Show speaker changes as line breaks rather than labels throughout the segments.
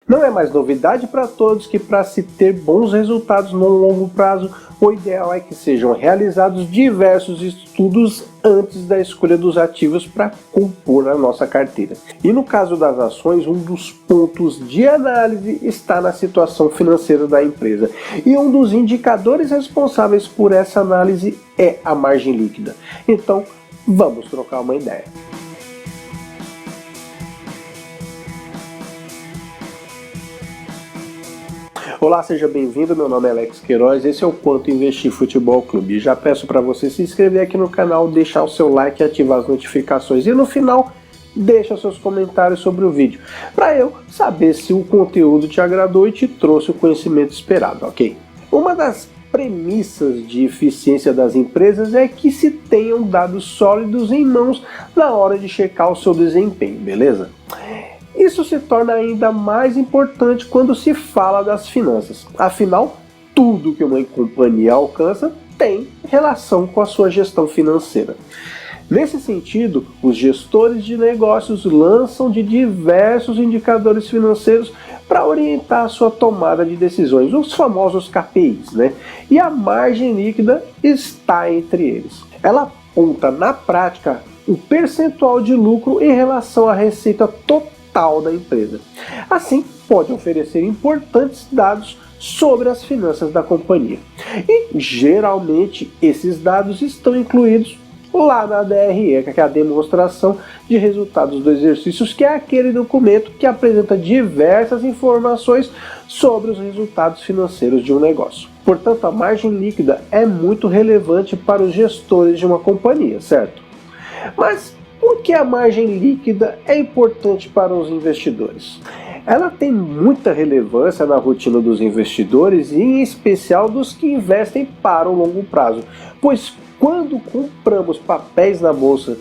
Não é mais novidade para todos que, para se ter bons resultados no longo prazo, o ideal é que sejam realizados diversos estudos antes da escolha dos ativos para compor a nossa carteira. E no caso das ações, um dos pontos de análise está na situação financeira da empresa. E um dos indicadores responsáveis por essa análise é a margem líquida. Então, vamos trocar uma ideia. Olá, seja bem-vindo, meu nome é Alex Queiroz, esse é o Quanto Investir Futebol Clube. Já peço para você se inscrever aqui no canal, deixar o seu like e ativar as notificações. E no final, deixa seus comentários sobre o vídeo, para eu saber se o conteúdo te agradou e te trouxe o conhecimento esperado, ok? Uma das premissas de eficiência das empresas é que se tenham dados sólidos em mãos na hora de checar o seu desempenho, beleza? Isso se torna ainda mais importante quando se fala das finanças. Afinal, tudo que uma companhia alcança tem relação com a sua gestão financeira. Nesse sentido, os gestores de negócios lançam de diversos indicadores financeiros para orientar a sua tomada de decisões, os famosos KPIs, né? E a margem líquida está entre eles. Ela aponta, na prática, o percentual de lucro em relação à receita total da empresa. Assim, pode oferecer importantes dados sobre as finanças da companhia. E, geralmente, esses dados estão incluídos lá na DRE, que é a demonstração de resultados do exercício, que é aquele documento que apresenta diversas informações sobre os resultados financeiros de um negócio. Portanto, a margem líquida é muito relevante para os gestores de uma companhia, certo? Mas por que a margem líquida é importante para os investidores? Ela tem muita relevância na rotina dos investidores e em especial dos que investem para o longo prazo, pois quando compramos papéis na bolsa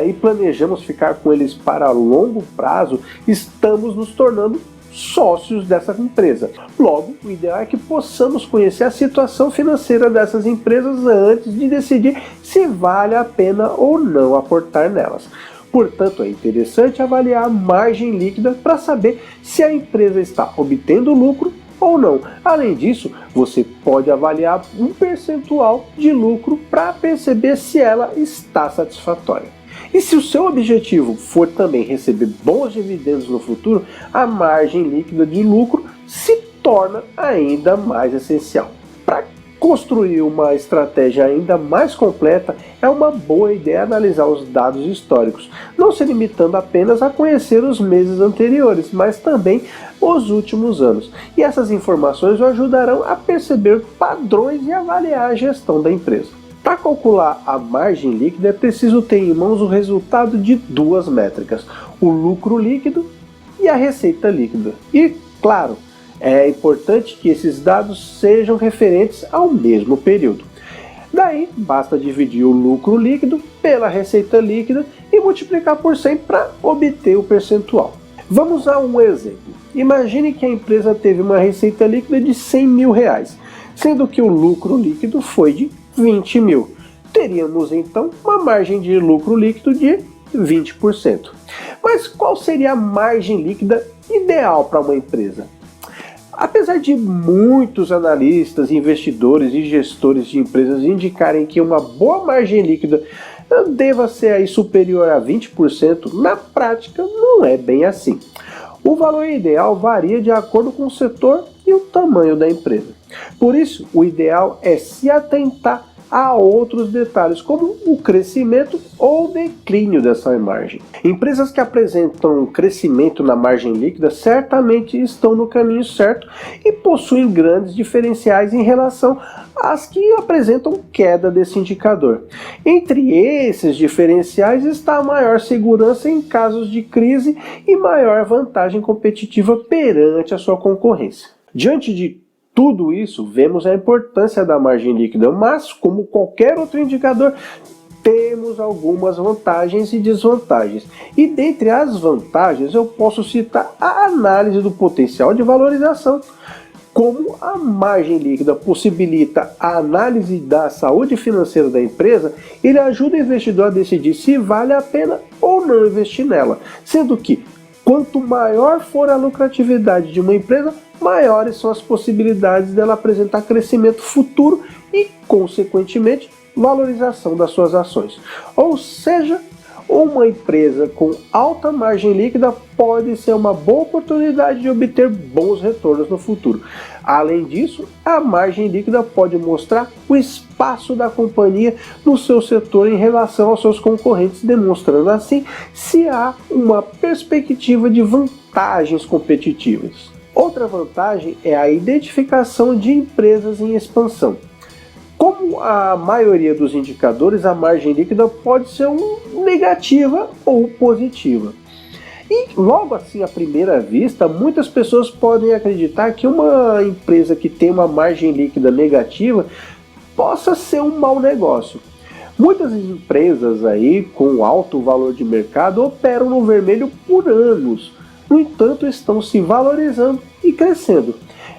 e planejamos ficar com eles para longo prazo, estamos nos tornando sócios dessa empresa. Logo, o ideal é que possamos conhecer a situação financeira dessas empresas antes de decidir se vale a pena ou não aportar nelas. Portanto, é interessante avaliar a margem líquida para saber se a empresa está obtendo lucro ou não. Além disso, você pode avaliar um percentual de lucro para perceber se ela está satisfatória. E se o seu objetivo for também receber bons dividendos no futuro, a margem líquida de lucro se torna ainda mais essencial. Para construir uma estratégia ainda mais completa, é uma boa ideia analisar os dados históricos, não se limitando apenas a conhecer os meses anteriores, mas também os últimos anos. E essas informações o ajudarão a perceber padrões e avaliar a gestão da empresa. Para calcular a margem líquida é preciso ter em mãos o resultado de duas métricas, o lucro líquido e a receita líquida. E, claro, é importante que esses dados sejam referentes ao mesmo período. Daí, basta dividir o lucro líquido pela receita líquida e multiplicar por 100 para obter o percentual. Vamos a um exemplo. Imagine que a empresa teve uma receita líquida de R$100 mil, sendo que o lucro líquido foi de 20 mil. Teríamos então uma margem de lucro líquido de 20%. Mas qual seria a margem líquida ideal para uma empresa? Apesar de muitos analistas, investidores e gestores de empresas indicarem que uma boa margem líquida deva ser aí superior a 20%, na prática não é bem assim. O valor ideal varia de acordo com o setor e o tamanho da empresa. Por isso, o ideal é se atentar a outros detalhes, como o crescimento ou declínio dessa margem. Empresas que apresentam crescimento na margem líquida certamente estão no caminho certo e possuem grandes diferenciais em relação às que apresentam queda desse indicador. Entre esses diferenciais está a maior segurança em casos de crise e maior vantagem competitiva perante a sua concorrência. Diante de tudo isso, vemos a importância da margem líquida, mas, como qualquer outro indicador, temos algumas vantagens e desvantagens. E dentre as vantagens, eu posso citar a análise do potencial de valorização. Como a margem líquida possibilita a análise da saúde financeira da empresa, ele ajuda o investidor a decidir se vale a pena ou não investir nela, sendo que Quanto maior for a lucratividade de uma empresa, maiores são as possibilidades dela apresentar crescimento futuro e, consequentemente, valorização das suas ações. Ou seja, uma empresa com alta margem líquida pode ser uma boa oportunidade de obter bons retornos no futuro. Além disso, a margem líquida pode mostrar o espaço da companhia no seu setor em relação aos seus concorrentes, demonstrando assim se há uma perspectiva de vantagens competitivas. Outra vantagem é a identificação de empresas em expansão. Como a maioria dos indicadores, a margem líquida pode ser negativa ou positiva. E logo assim, à primeira vista, muitas pessoas podem acreditar que uma empresa que tem uma margem líquida negativa possa ser um mau negócio. Muitas empresas aí com alto valor de mercado operam no vermelho por anos, no entanto estão se valorizando e crescendo.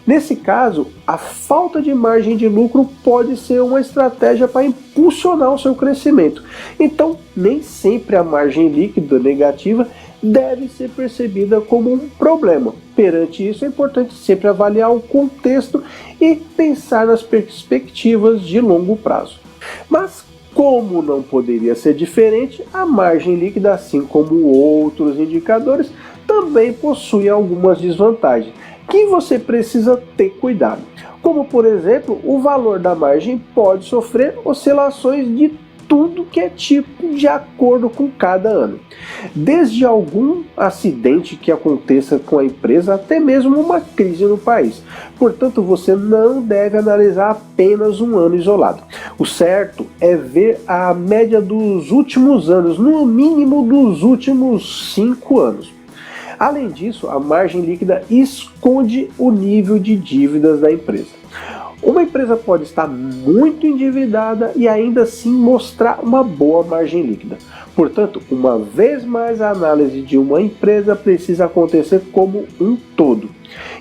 Nesse caso, a falta de margem de lucro pode ser uma estratégia para impulsionar o seu crescimento. Então, nem sempre a margem líquida negativa deve ser percebida como um problema. Perante isso, é importante sempre avaliar o contexto e pensar nas perspectivas de longo prazo. Mas, como não poderia ser diferente, a margem líquida, assim como outros indicadores, também possui algumas desvantagens que você precisa ter cuidado. Como, por exemplo, o valor da margem pode sofrer oscilações de tudo que é tipo de acordo com cada ano. Desde algum acidente que aconteça com a empresa até mesmo uma crise no país. Portanto, você não deve analisar apenas um ano isolado. O certo é ver a média dos últimos anos, no mínimo dos últimos 5 anos. Além disso, a margem líquida esconde o nível de dívidas da empresa. Uma empresa pode estar muito endividada e ainda assim mostrar uma boa margem líquida. Portanto, uma vez mais, a análise de uma empresa precisa acontecer como um todo.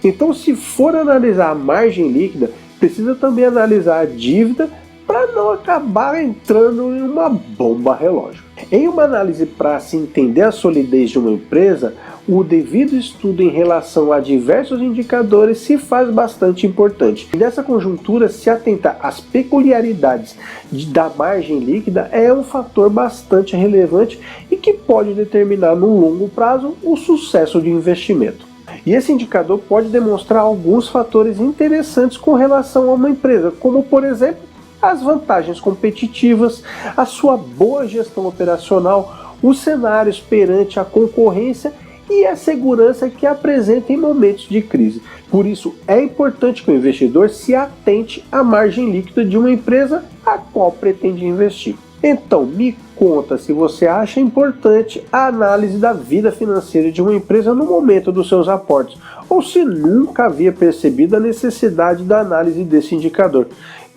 Então, se for analisar a margem líquida, precisa também analisar a dívida para não acabar entrando em uma bomba relógio. Em uma análise para se entender a solidez de uma empresa, o devido estudo em relação a diversos indicadores se faz bastante importante. E nessa conjuntura, se atentar às peculiaridades da margem líquida é um fator bastante relevante e que pode determinar no longo prazo o sucesso de investimento. E esse indicador pode demonstrar alguns fatores interessantes com relação a uma empresa, como por exemplo, as vantagens competitivas, a sua boa gestão operacional, os cenários perante a concorrência e a segurança que apresenta em momentos de crise. Por isso, é importante que o investidor se atente à margem líquida de uma empresa a qual pretende investir. Então, me conta se você acha importante a análise da vida financeira de uma empresa no momento dos seus aportes, ou se nunca havia percebido a necessidade da análise desse indicador.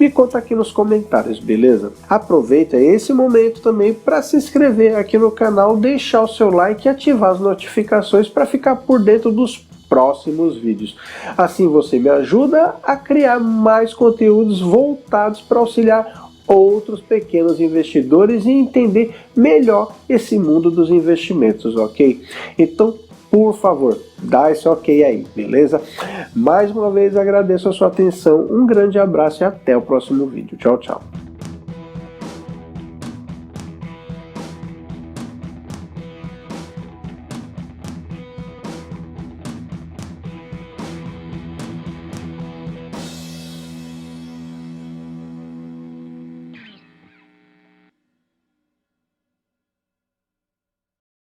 Me conta aqui nos comentários, beleza? Aproveita esse momento também para se inscrever aqui no canal, deixar o seu like e ativar as notificações para ficar por dentro dos próximos vídeos. Assim você me ajuda a criar mais conteúdos voltados para auxiliar outros pequenos investidores e entender melhor esse mundo dos investimentos, ok? Então, por favor, dá esse ok aí, beleza? Mais uma vez agradeço a sua atenção, um grande abraço e até o próximo vídeo. Tchau, tchau.